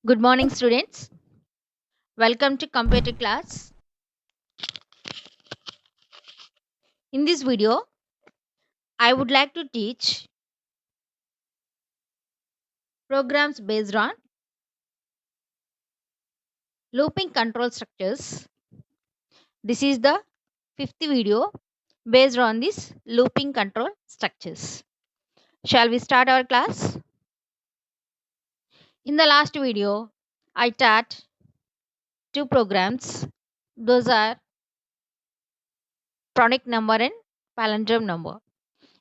Good morning, students. Welcome to computer class. In this video, I would like to teach programs based on looping control structures. This is the fifth video based on this looping control structures. Shall we start our class? In the last video, I taught two programs. Those are product number and palindrome number.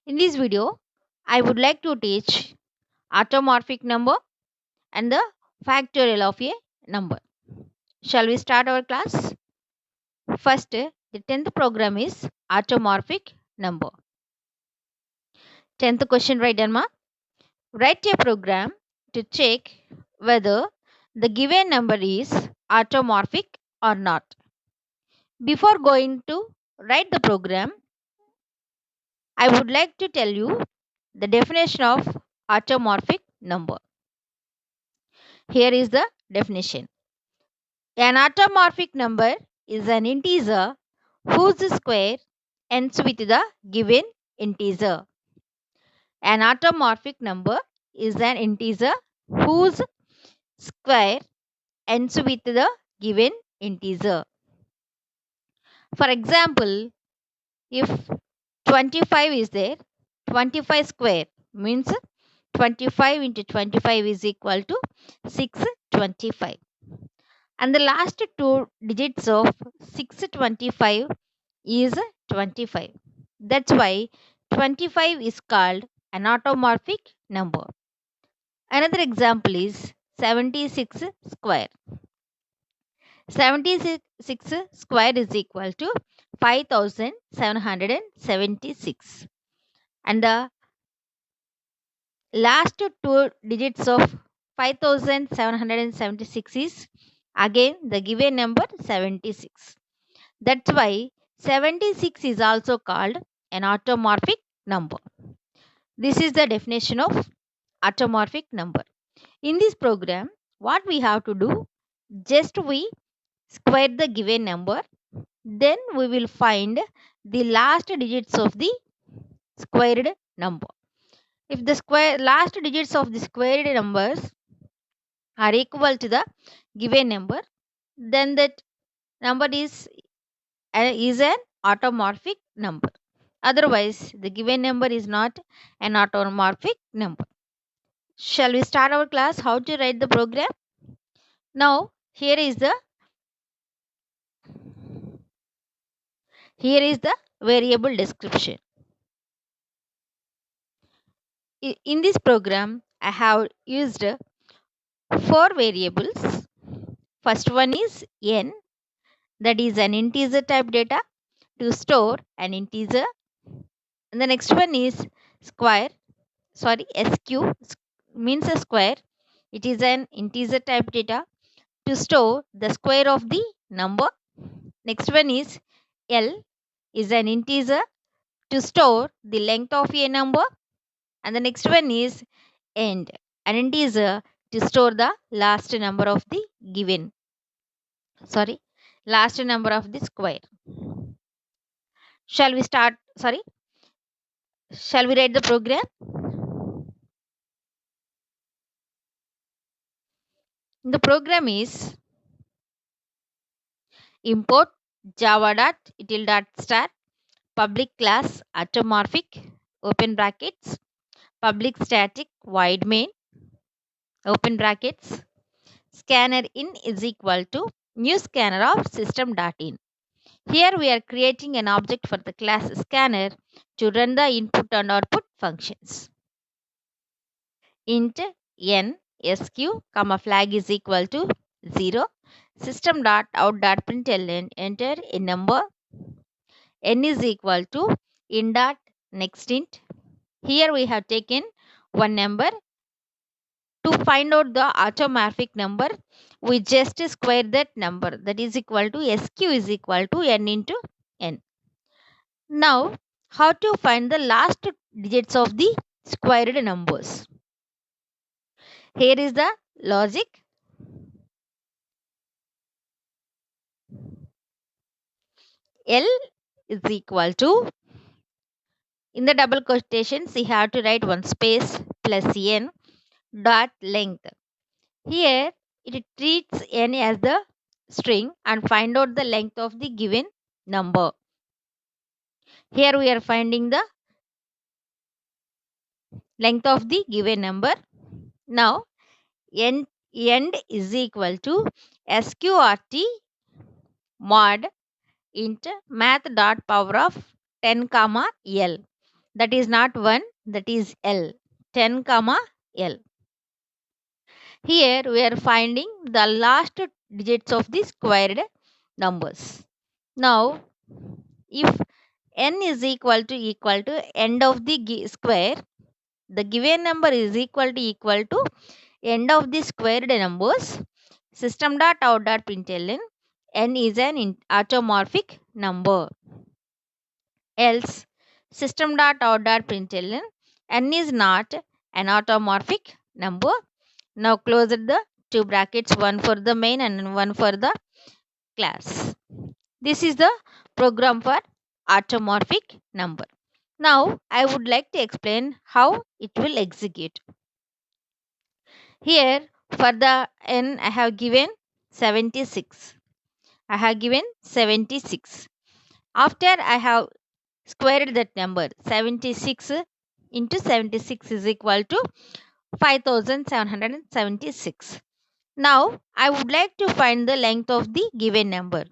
In this video, I would like to teach automorphic number and the factorial of a number. Shall we start our class? First, the 10th program is automorphic number. 10th question, right, Dharma? Write a program to check whether the given number is automorphic or not. Before going to write the program, I would like to tell you the definition of automorphic number. Here is the definition. An automorphic number is an integer whose square ends with the given integer. An automorphic number is an integer whose square ends with the given integer. For example, if 25 is there, 25 square means 25 into 25 is equal to 625. And the last two digits of 625 is 25. That's why 25 is called an automorphic number. Another example is 76 square. 76 square is equal to 5776. And the last two digits of 5776 is again the given number 76. That's why 76 is also called an automorphic number. This is the definition of automorphic number. In this program, what we have to do, just we square the given number, then we will find the last digits of the squared number. If the last digits of the squared numbers are equal to the given number, then that number is an automorphic number. Otherwise, the given number is not an automorphic number. Shall we start our class how to write the program? Now, here is the variable description. In this program, I have used 4 variables. First one is n, that is an integer type data to store an integer. And the next one is sq means a square. It is an integer type data to store the square of the number. Next one is L is an integer to store the length of a number. And the next one is end, an integer to store the last number of the last number of the square. Shall we write the program? The program is import java.util.star public class automorphic open brackets public static void main open brackets scanner in is equal to new scanner of system.in. Here we are creating an object for the class scanner to run the input and output functions. Int n sq comma flag is equal to 0. System.out.println enter a number. N is equal to in dot next int. Here we have taken one number. To find out the automorphic number, we just square that number, that is equal to sq is equal to n into n. Now, how to find the last digits of the squared numbers? Here is the logic. L is equal to, in the double quotations we have to write one space plus n dot length. Here it treats n as the string and find out the length of the given number. Here we are finding the length of the given number. Now end is equal to sqrt mod int math dot power of 10 comma l. That is not 1, that is l. 10 comma l. Here we are finding the last digits of the squared numbers. Now if n is equal to end of the square, the given number is equal to end of the squared numbers, system dot out dot println n is an automorphic number. Else system dot out dot println n is not an automorphic number. Now close the two brackets, one for the main and one for the class. This is the program for automorphic number. Now I would like to explain how it will execute. Here for the n I have given 76. I have given 76. After I have squared that number, 76 into 76 is equal to 5776. Now I would like to find the length of the given number.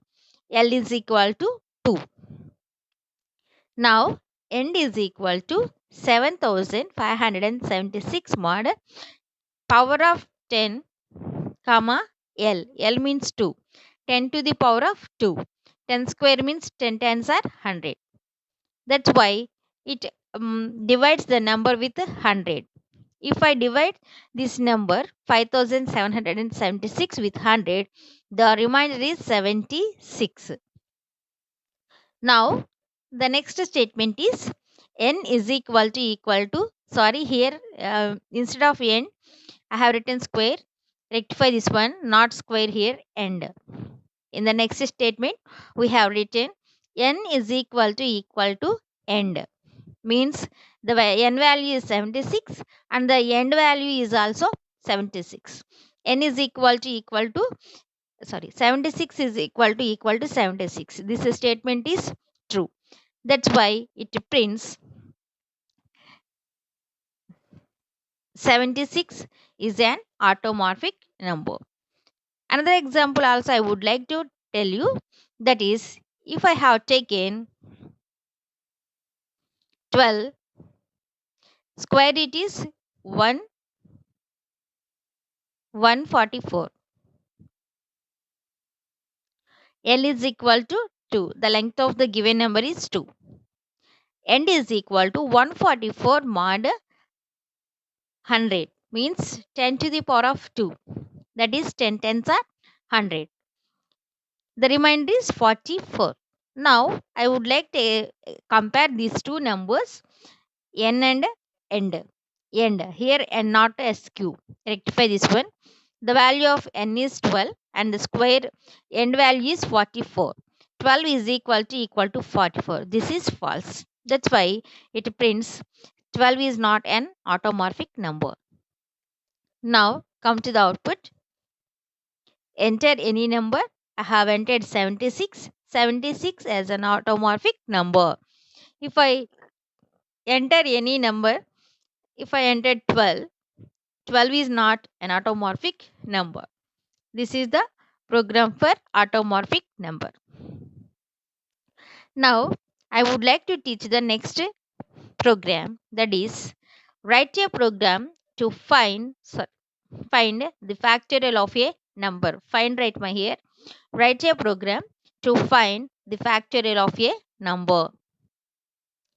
L is equal to 2. Now n is equal to 7576 mod power of 10 comma L. L means 2. 10 to the power of 2. 10 square means 10 tens are 100. That's why it divides the number with 100. If I divide this number 5776 with 100, the remainder is 76. Now the next statement is n is equal to, sorry, here instead of n I have written square. Rectify this one, not square here, end. In the next statement we have written n is equal to end. Means the n value is 76 and the end value is also 76. N is equal to 76 is equal to 76. This statement is true. That's why it prints 76 is an automorphic number. Another example also I would like to tell you, that is if I have taken 12, square it is 144. L is equal to 2. The length of the given number is 2. End is equal to 144 mod 100 means 10 to the power of 2. That is 10 tens are 100. The remainder is 44. Now I would like to compare these two numbers, n and end. Here n not sq. Rectify this one. The value of n is 12 and the square end value is 44. 12 is equal to 44. This is false. That's why it prints 12 is not an automorphic number. Now come to the output. Enter any number. I have entered 76. 76 as an automorphic number. If I enter any number, if I entered 12, 12 is not an automorphic number. This is the program for automorphic number. Now I would like to teach the next program, that is write a program to find the factorial of a number. Find right my here. Write a program to find the factorial of a number.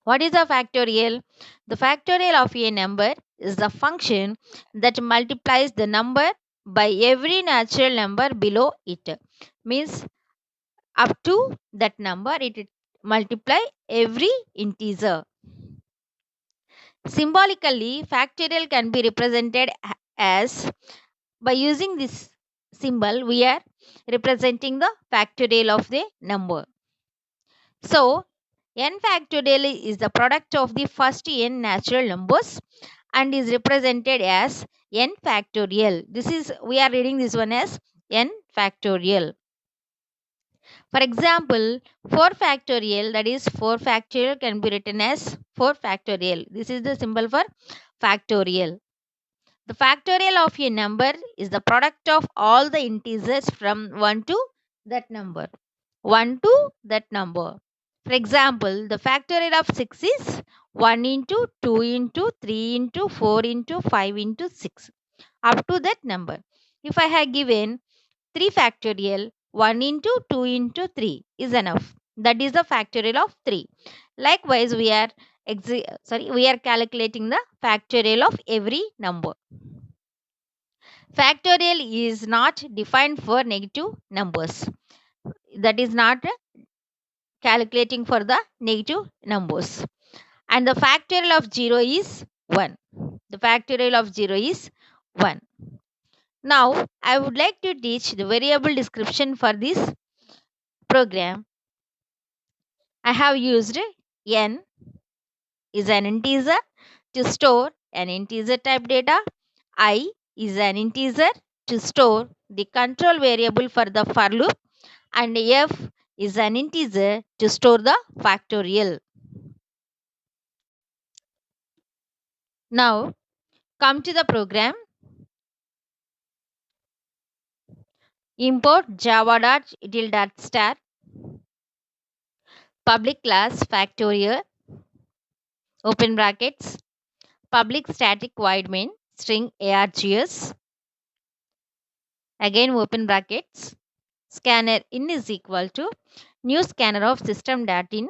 What is a factorial? The factorial of a number is the function that multiplies the number by every natural number below it. Means up to that number it multiply every integer. Symbolically, factorial can be represented as, by using this symbol we are representing the factorial of the number. So, n factorial is the product of the first n natural numbers and is represented as n factorial. We are reading this one as n factorial. For example, 4 factorial, that is 4 factorial, can be written as 4 factorial. This is the symbol for factorial. The factorial of a number is the product of all the integers from 1 to that number. 1 to that number. For example, the factorial of 6 is 1 into 2 into 3 into 4 into 5 into 6 up to that number. If I have given 3 factorial, 1 into 2 into 3 is enough. That is the factorial of 3. Likewise, we are calculating the factorial of every number. Factorial is not defined for negative numbers. That is not calculating for the negative numbers. And the factorial of 0 is 1. The factorial of 0 is 1. Now, I would like to teach the variable description for this program. I have used n is an integer to store an integer type data. I is an integer to store the control variable for the for loop, and f is an integer to store the factorial. Now, come to the program. Import java.util.star public class factorial, open brackets, public static void main string args, again open brackets, scanner in is equal to new scanner of system.in.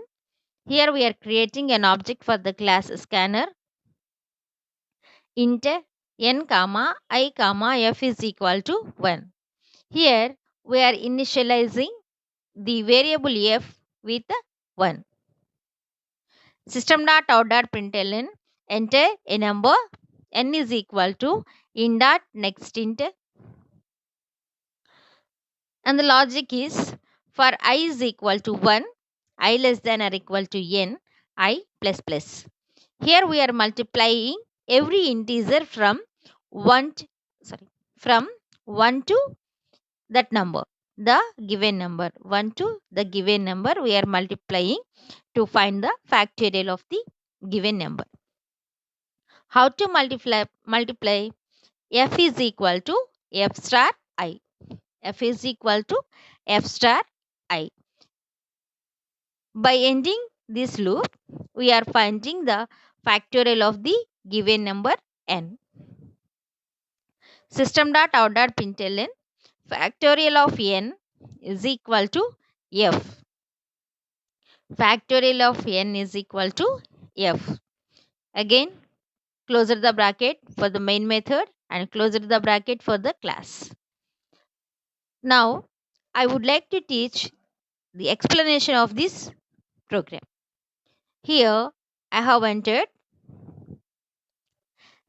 Here we are creating an object for the class scanner. Int n comma I comma f is equal to 1. Here we are initializing the variable f with 1. System.out.println, enter a number n is equal to in.nextInt, and the logic is for I is equal to 1, I less than or equal to n, I plus plus. Here we are multiplying every integer from 1 to that number, the given number. 1 to the given number we are multiplying to find the factorial of the given number. How to multiply? F is equal to f star I. F is equal to f star I. By ending this loop, we are finding the factorial of the given number n. System.out.println, factorial of n is equal to f. Factorial of n is equal to f. Again, close the bracket for the main method and close the bracket for the class. Now, I would like to teach the explanation of this program. Here, I have entered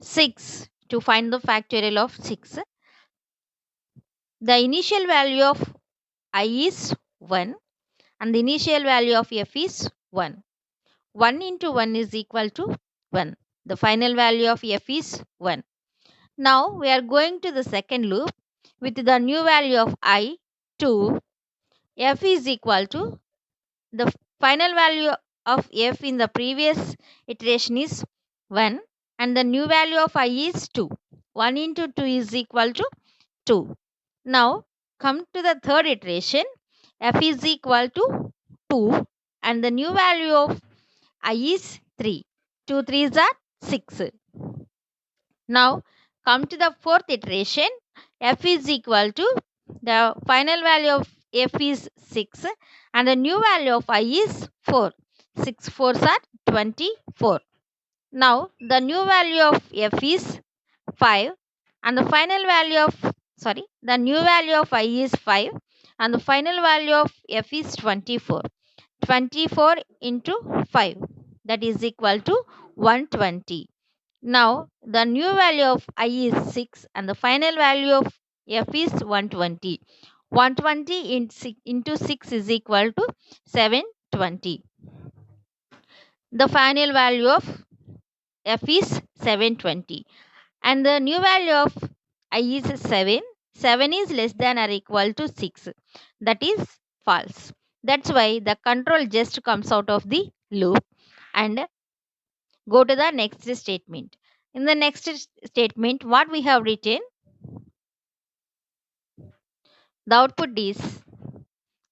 6 to find the factorial of 6. The initial value of I is 1 and the initial value of f is 1. 1 into 1 is equal to 1. The final value of f is 1. Now we are going to the second loop with the new value of I 2. F is equal to the final value of f in the previous iteration is 1 and the new value of I is 2. 1 into 2 is equal to 2. Now come to the third iteration. F is equal to 2 and the new value of I is 3. 2 3s are 6. Now come to the fourth iteration. F is equal to the final value of f is 6 and the new value of I is 4. 6 4s are 24. Now the new value of f is 5 and the final value of the new value of I is 5 and the final value of f is 24. 24 into 5, that is equal to 120. Now the new value of I is 6 and the final value of f is 120. 120 into 6 is equal to 720. 20. The final value of f is 720 and the new value of I is 7. 7 is less than or equal to 6. That is false. That's why the control just comes out of the loop and go to the next statement. In the next statement, what we have written, the output is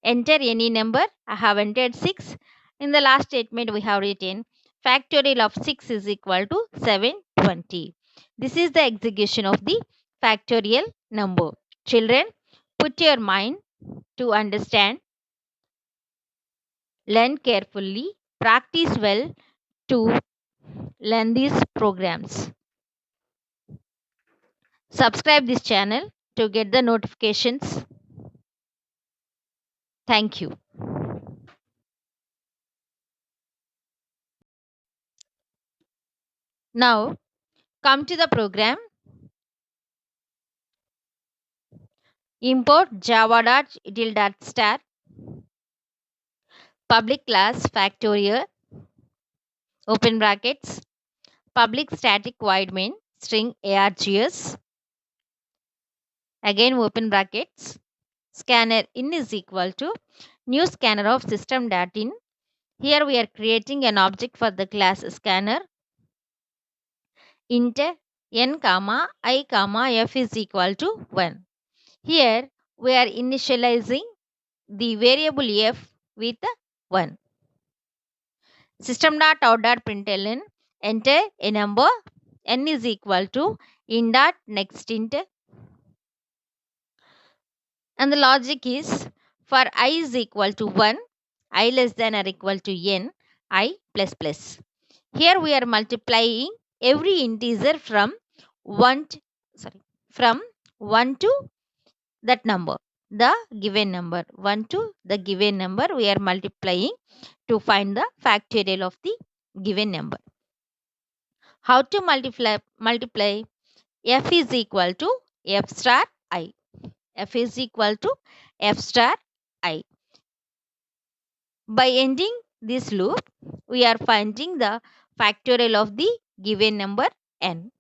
enter any number. I have entered 6. In the last statement, we have written factorial of 6 is equal to 720. This is the execution of the factorial number. Children, put your mind to understand, learn carefully, practice well to learn these programs. Subscribe this channel to get the notifications. Thank you. Now, come to the program. Import java.util.star public class factorial open brackets public static void main string args again open brackets scanner in is equal to new scanner of system.in. Here we are creating an object for the class scanner. Int n comma I comma f is equal to 1. Here we are initializing the variable f with 1. System.out.println enter a number n is equal to in dot next int, and the logic is for I is equal to 1, I less than or equal to n, I plus plus. Here we are multiplying every integer from 1 to, from 1 to that number, the given number. 1 to the given number we are multiplying to find the factorial of the given number. How to multiply? F is equal to f star I. F is equal to f star I. By ending this loop, we are finding the factorial of the given number n.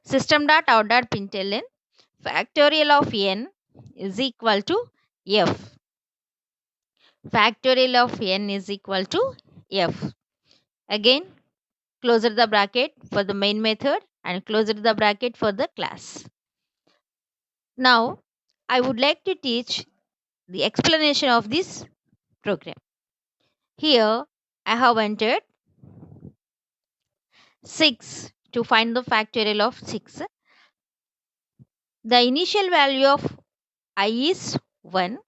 System.out.println factorial of n is equal to f. Factorial of n is equal to f. Again, close the bracket for the main method and close the bracket for the class. Now, I would like to teach the explanation of this program. Here, I have entered 6 to find the factorial of 6. The initial value of I is 1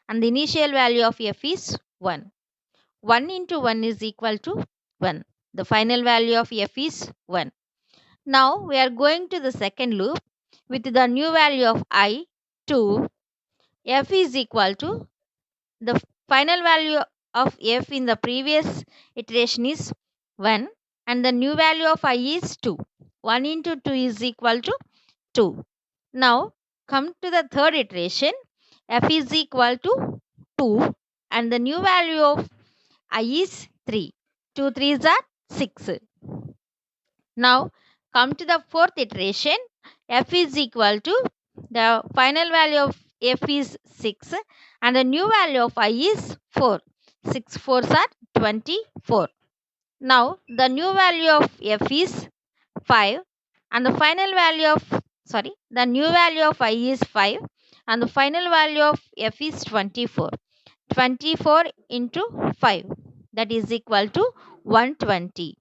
and the initial value of f is 1. 1 into 1 is equal to 1. The final value of f is 1. Now we are going to the second loop with the new value of I 2. F is equal to the final value of f in the previous iteration is 1 and the new value of I is 2. 1 into 2 is equal to 2. Now come to the third iteration. F is equal to 2 and the new value of I is 3. 2 3s are 6. Now come to the fourth iteration. F is equal to the final value of f is 6 and the new value of I is 4. 6 4s are 24. Now the new value of f is 5 and the final value of the new value of I is 5 and the final value of f is 24. 24 into 5, that is equal to 120.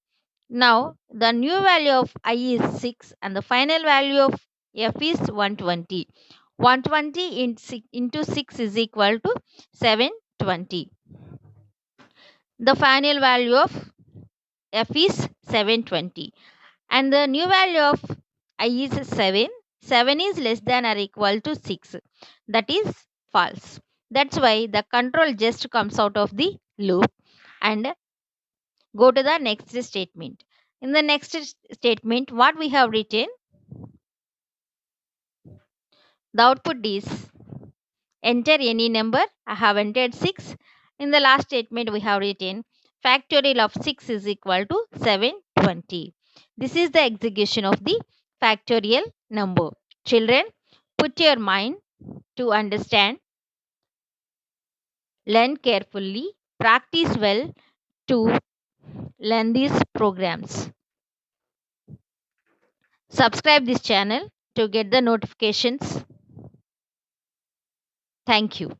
Now the new value of I is 6 and the final value of f is 120. 120 into 6 is equal to 720. The final value of f is 720 and the new value of I is 7. 7 is less than or equal to 6. That is false. That's why the control just comes out of the loop and go to the next statement. In the next statement, what we have written, the output is enter any number. I have entered 6. In the last statement, we have written factorial of 6 is equal to 720. This is the execution of the factorial number. Children, put your mind to understand, learn carefully, practice well to learn these programs. Subscribe this channel to get the notifications. Thank you.